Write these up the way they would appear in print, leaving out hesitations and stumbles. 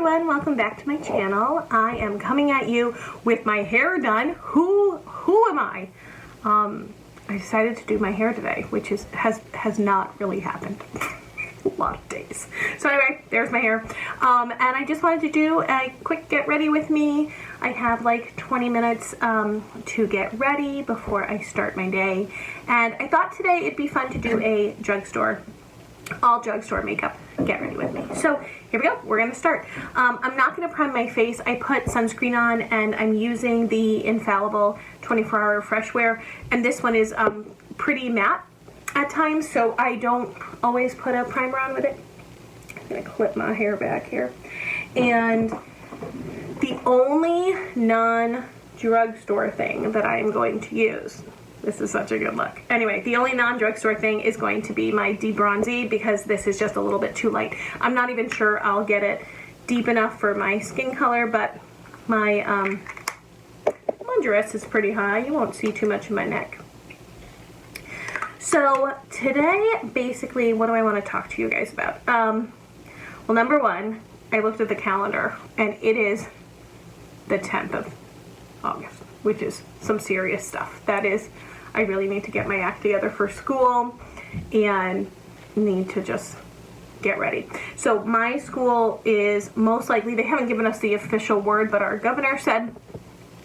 everyone, welcome back to my channel. I am coming at you with my hair done. Who am I? I decided to do my hair today, which has not really happened. A lot of days. So anyway, there's my hair. And I just wanted to do a quick get ready with me. I have like 20 minutes to get ready before I start my day. And I thought today it'd be fun to do a drugstore, all drugstore makeup get ready with me. So here we go, we're gonna start. I'm not gonna prime my face. I put sunscreen on and I'm using the Infallible 24-hour fresh wear. And this one is pretty matte at times, so I don't always put a primer on with it. I'm gonna clip my hair back here. And the only non-drugstore thing that I'm going to use, this is such a good look. Anyway, the only non-drugstore thing is going to be my Debronzi, because this is just a little bit too light. I'm not even sure I'll get it deep enough for my skin color, but my dress is pretty high. You won't see too much of my neck. So today, basically, what do I want to talk to you guys about? Well, number one, I looked at the calendar and it is the 10th of August, which is some serious stuff. That is, I really need to get my act together for school and need to just get ready. So my school is most likely, they haven't given us the official word, but our governor said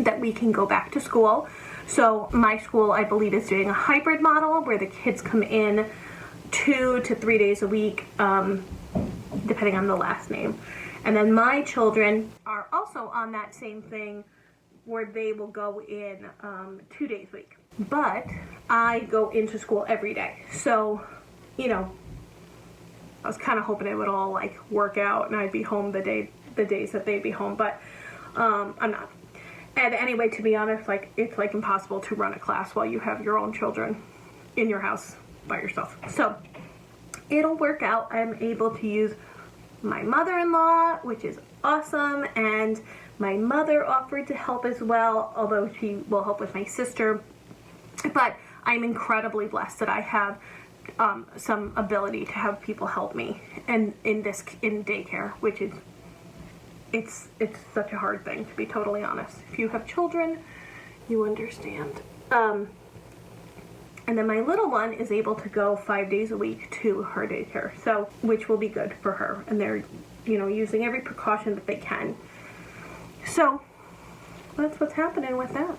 that we can go back to school. So my school, I believe, is doing a hybrid model where the kids come in 2 to 3 days a week, depending on the last name. And then my children are also on that same thing where they will go in 2 days a week. But I go into school every day. So, you know, I was kind of hoping it would all like work out and I'd be home the days that they'd be home, but I'm not. And anyway, to be honest, like it's like impossible to run a class while you have your own children in your house by yourself. So it'll work out. I'm able to use my mother-in-law, which is awesome, and my mother offered to help as well, although she will help with my sister. But I'm incredibly blessed that I have some ability to have people help me in daycare, which is it's such a hard thing, to be totally honest. If you have children, you understand. And then my little one is able to go 5 days a week to her daycare, so which will be good for her. And they're, you know, using every precaution that they can. So that's what's happening with that.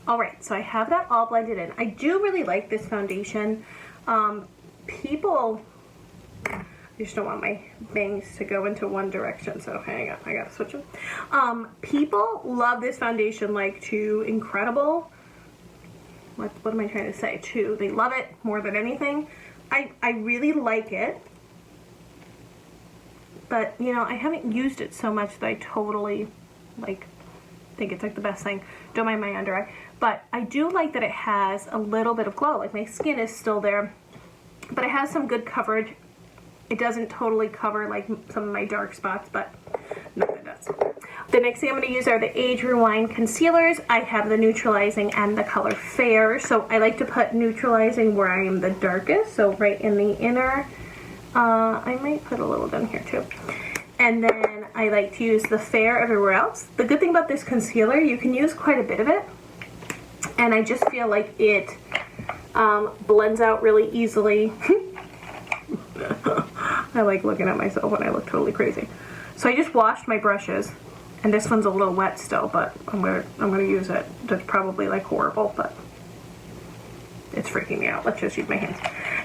All right, so I have that all blended in. I do really like this foundation. People, I just don't want my bangs to go into one direction, so hang on, I gotta switch them. People love this foundation like to incredible. What am I trying to say? They love it more than anything. I really like it, but you know, I haven't used it so much that I totally like think it's like the best thing. Don't mind my under eye, but I do like that it has a little bit of glow. Like my skin is still there, but it has some good coverage. It doesn't totally cover like some of my dark spots, but nothing does. The next thing I'm going to use are the Age Rewind concealers. I have the neutralizing and the color Fair. So I like to put neutralizing where I am the darkest, so right in the inner. I might put a little down here too. And then I like to use the Fair everywhere else. The good thing about this concealer, you can use quite a bit of it. And I just feel like it blends out really easily. I like looking at myself when I look totally crazy. So I just washed my brushes, and this one's a little wet still, but I'm gonna use it. That's probably like horrible, but it's freaking me out. Let's just use my hands.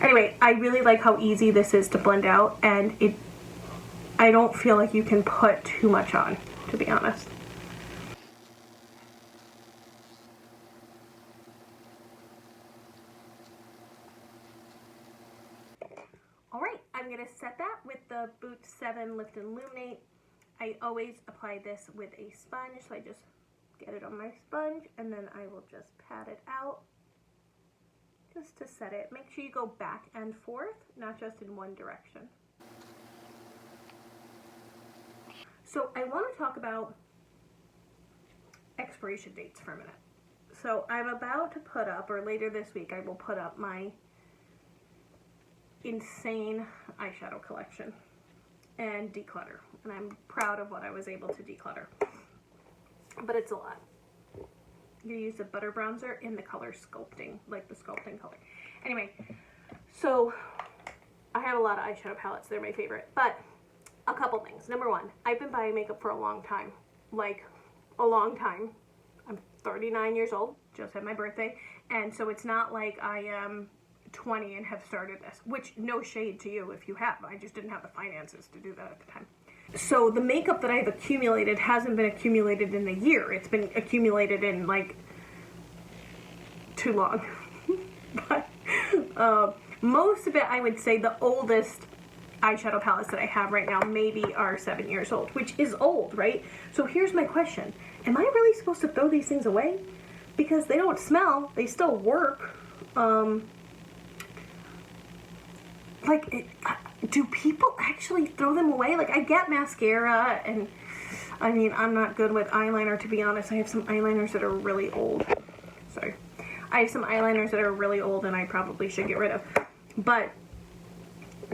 Anyway, I really like how easy this is to blend out, and I don't feel like you can put too much on, to be honest. Alright, I'm going to set that with the Boots 7 Lift and Illuminate. I always apply this with a sponge, so I just get it on my sponge, and then I will just pat it out just to set it. Make sure you go back and forth, not just in one direction. So I want to talk about expiration dates for a minute. So I'm about to put up, or later this week, I will put up my insane eyeshadow collection. and declutter. and I'm proud of what I was able to declutter. But it's a lot. I'm gonna use the butter bronzer in the color sculpting, like the sculpting color. Anyway, so I have a lot of eyeshadow palettes. They're my favorite. But a couple things. Number one, I've been buying makeup for a long time. Like, a long time. I'm 39 years old. Just had my birthday. And so it's not like I am 20 and have started this. Which, no shade to you if you have. I just didn't have the finances to do that at the time. So the makeup that I've accumulated hasn't been accumulated in a year. It's been accumulated in, like, too long. But most of it, I would say the oldest eyeshadow palettes that I have right now maybe are 7 years old, which is old, right? So here's my question. Am I really supposed to throw these things away? Because they don't smell, they still work. Do people actually throw them away? Like, I get mascara, and I mean, I'm not good with eyeliner, to be honest. I have some eyeliners that are really old. Sorry. I have some eyeliners that are really old and I probably should get rid of. But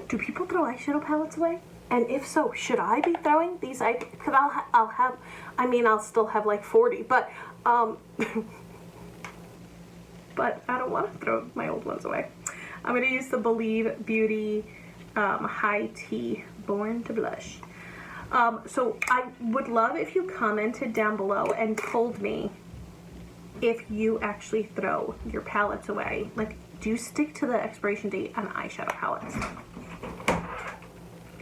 do people throw eyeshadow palettes away? And if so, should I be throwing these? Because I'll still have like 40, but but I don't want to throw my old ones away. I'm going to use the Believe Beauty High Tea Born to Blush. So I would love if you commented down below and told me if you actually throw your palettes away. Like, do you stick to the expiration date on eyeshadow palettes?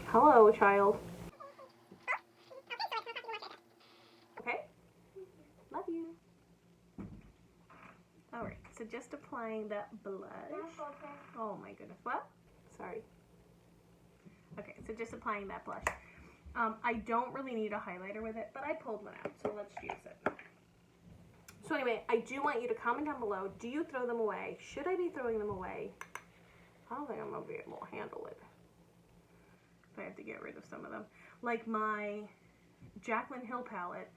Hello, child. Okay. Love you. Alright, so just applying that blush. Oh my goodness. What? Sorry. Okay, so just applying that blush. I don't really need a highlighter with it, but I pulled one out, so let's use it. So anyway, I do want you to comment down below. Do you throw them away? Should I be throwing them away? I don't think I'm going to be able to handle it. If I have to get rid of some of them. Like my Jaclyn Hill palette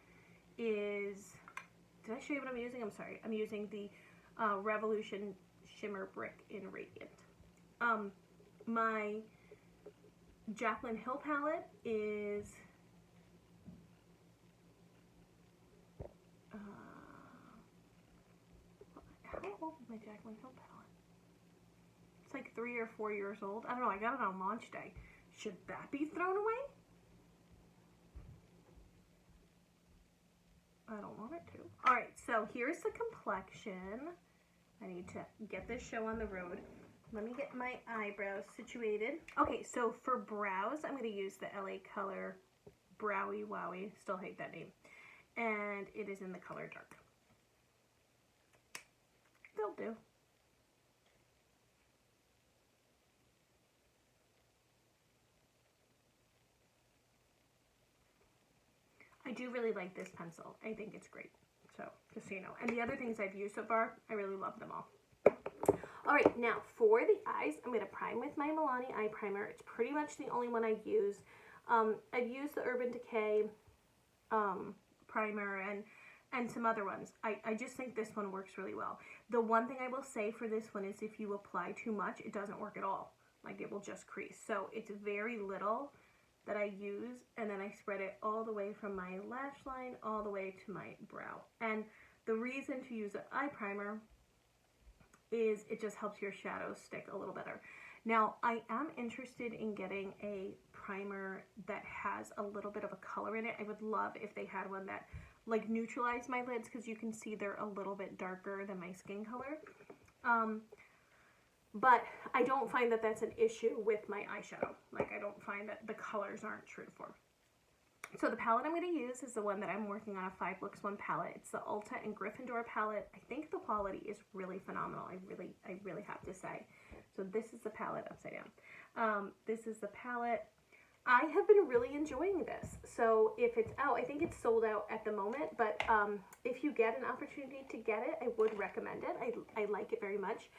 is... Did I show you what I'm using? I'm sorry. I'm using the Revolution Shimmer Brick in Radiant. My Jaclyn Hill palette is... how old is my Jaclyn Hill palette? It's like 3 or 4 years old. I don't know. I got it on launch day. Should that be thrown away? I don't want it to. Alright, so here's the complexion. I need to get this show on the road. Let me get my eyebrows situated. Okay, so for brows, I'm going to use the LA Color Browy Wowie. Still hate that name. And it is in the color dark. They'll do. I do really like this pencil. I think it's great. So, just so you know. And the other things I've used so far, I really love them all. Alright, now for the eyes, I'm going to prime with my Milani eye primer. It's pretty much the only one I use. I've used the Urban Decay primer and some other ones. I just think this one works really well. The one thing I will say for this one is if you apply too much, it doesn't work at all. Like, it will just crease. So it's very little that I use, and then I spread it all the way from my lash line all the way to my brow. And the reason to use an eye primer is it just helps your shadows stick a little better. Now, I am interested in getting a primer that has a little bit of a color in it. I would love if they had one that like neutralized my lids, because you can see they're a little bit darker than my skin color. But I don't find that that's an issue with my eyeshadow. Like, I don't find that the colors aren't true to form. So the palette I'm going to use is the one that I'm working on, a 5 Looks 1 palette. It's the Ulta and Gryffindor palette. I think the quality is really phenomenal. I really have to say. So this is the palette upside down. This is the palette. I have been really enjoying this. So if it's out, I think it's sold out at the moment, but if you get an opportunity to get it, I would recommend it. I like it very much.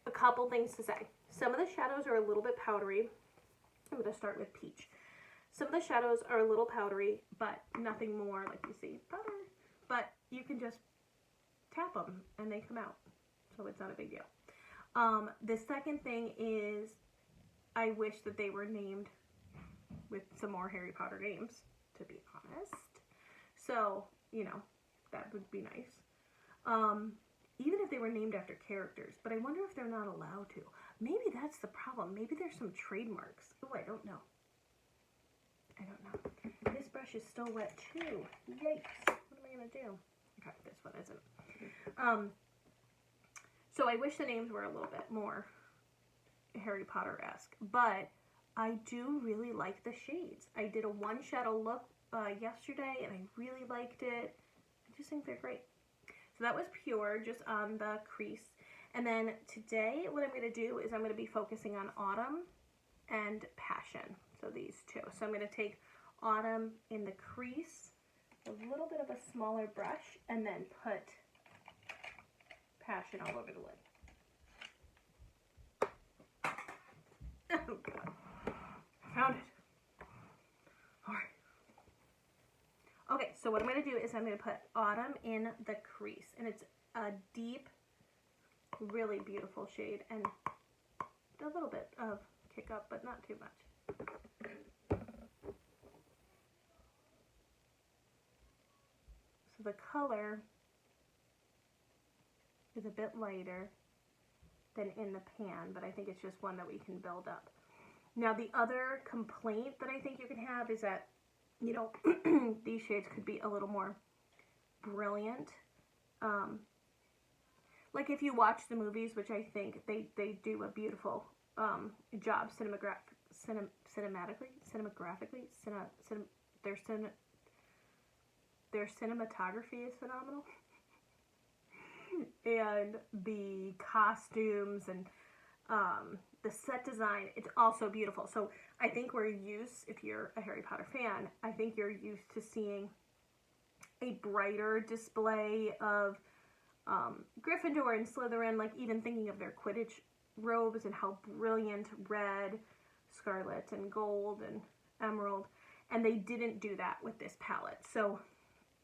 A couple things to say. Some of the shadows are a little bit powdery. I'm going to start with Peach. Some of the shadows are a little powdery, but nothing more, like you see, powder. But you can just tap them and they come out. So it's not a big deal. The second thing is I wish that they were named with some more Harry Potter names, to be honest. So, you know, that would be nice. Even if they were named after characters, but I wonder if they're not allowed to. Maybe that's the problem. Maybe there's some trademarks. Oh, I don't know. I don't know. This brush is still wet too. Yikes. What am I going to do? Okay, this one isn't. So I wish the names were a little bit more Harry Potter-esque, but I do really like the shades. I did a one shadow look yesterday and I really liked it. I just think they're great. So that was pure, just on the crease. And then today, what I'm going to do is I'm going to be focusing on Autumn and Passion. So these two. So I'm going to take Autumn in the crease, a little bit of a smaller brush, and then put Passion all over the lid. Oh God. I found it. Alright. Okay, so what I'm going to do is I'm going to put Autumn in the crease. And it's a deep, really beautiful shade. And a little bit of kick up, but not too much. So the color is a bit lighter than in the pan, but I think it's just one that we can build up. Now the other complaint that I think you can have is that, you know, these shades could be a little more brilliant. Like if you watch the movies, which I think they do a beautiful job their cinematography is phenomenal. And the costumes and the set design, it's also beautiful. So I think we're used, if you're a Harry Potter fan, I think you're used to seeing a brighter display of Gryffindor and Slytherin, like even thinking of their Quidditch robes and how brilliant red, scarlet, and gold and emerald. And they didn't do that with this palette. So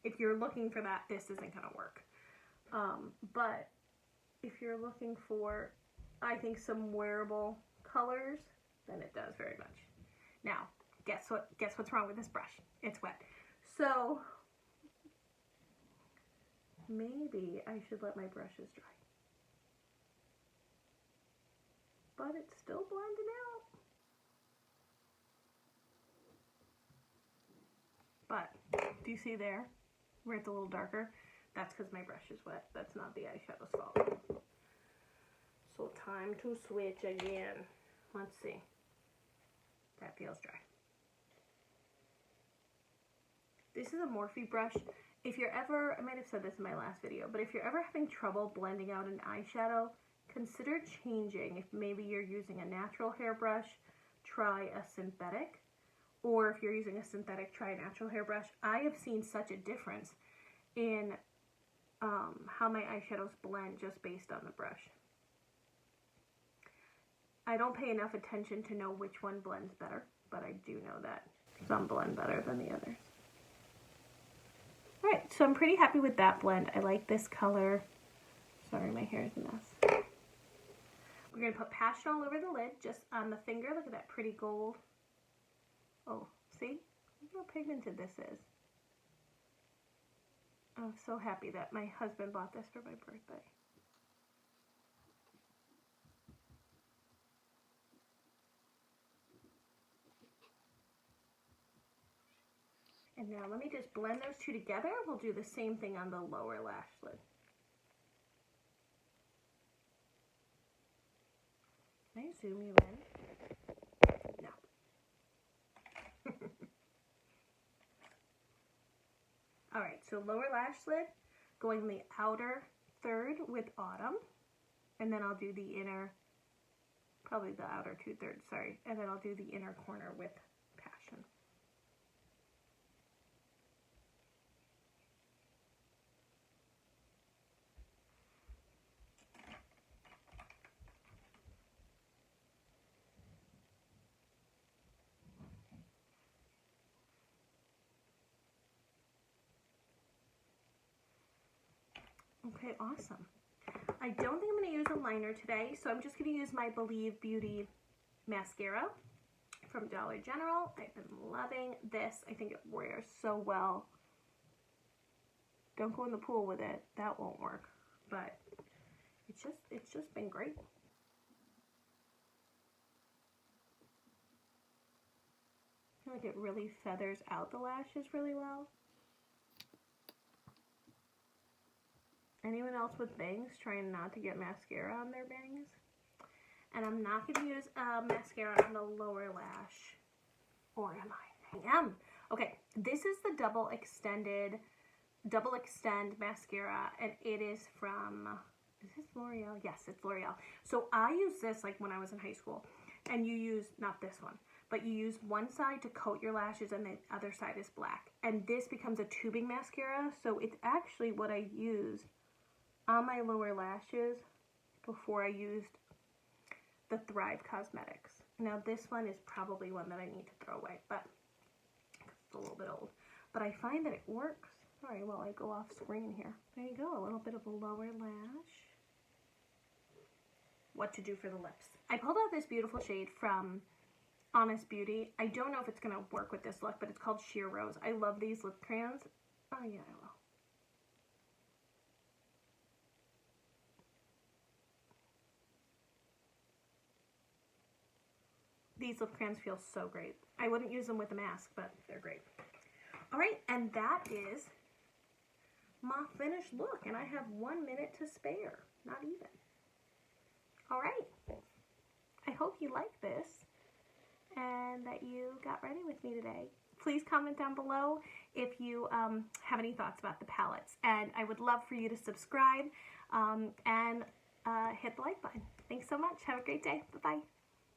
if you're looking for that, this isn't going to work. But if you're looking for, I think, some wearable colors, then it does very much. Now, guess what's wrong with this brush? It's wet. So maybe I should let my brushes dry. But it's still blending out. But do you see there where it's a little darker? That's because my brush is wet. That's not the eyeshadow's fault. So time to switch again. Let's see. That feels dry. This is a Morphe brush. If you're ever, I might have said this in my last video, but if you're ever having trouble blending out an eyeshadow, consider changing. If maybe you're using a natural hairbrush, try a synthetic. Or if you're using a synthetic, try a natural hairbrush. I have seen such a difference in how my eyeshadows blend just based on the brush. I don't pay enough attention to know which one blends better, but I do know that some blend better than the others. Alright, so I'm pretty happy with that blend. I like this color. Sorry, my hair is a mess. We're going to put Passion all over the lid, just on the finger. Look at that pretty gold. Oh, see? Look how pigmented this is. I'm so happy that my husband bought this for my birthday. And now let me just blend those two together. We'll do the same thing on the lower lash lid. Can I zoom you in? No. Alright, so lower lash lid, going the outer third with Autumn, and then I'll do the inner, probably the outer 2/3, sorry, and then I'll do the inner corner with Passion. Okay, awesome. I don't think I'm going to use a liner today, so I'm just going to use my Believe Beauty mascara from Dollar General. I've been loving this. I think it wears so well. Don't go in the pool with it. That won't work. But it's just been great. I feel like it really feathers out the lashes really well. Anyone else with bangs trying not to get mascara on their bangs? And I'm not going to use mascara on the lower lash. Or am I? I am. Okay, this is the double extend mascara, and it is from, is this L'Oreal? Yes, it's L'Oreal. So I use this like when I was in high school, and you use, not this one, but you use one side to coat your lashes and the other side is black. And this becomes a tubing mascara, so it's actually what I used on my lower lashes before I used the Thrive Cosmetics. Now this one is probably one that I need to throw away, but it's a little bit old. But I find that it works. Sorry, while I go off screen here. There you go, a little bit of a lower lash. What to do for the lips. I pulled out this beautiful shade from Honest Beauty. I don't know if it's going to work with this look, but it's called Sheer Rose. I love these lip crayons. Oh yeah, I will. These lip crayons feel so great. I wouldn't use them with a mask, but they're great. All right, and that is my finished look, and I have 1 minute to spare, not even. All right, I hope you like this and that you got ready with me today. Please comment down below if you have any thoughts about the palettes, and I would love for you to subscribe and hit the like button. Thanks so much. Have a great day. Bye-bye.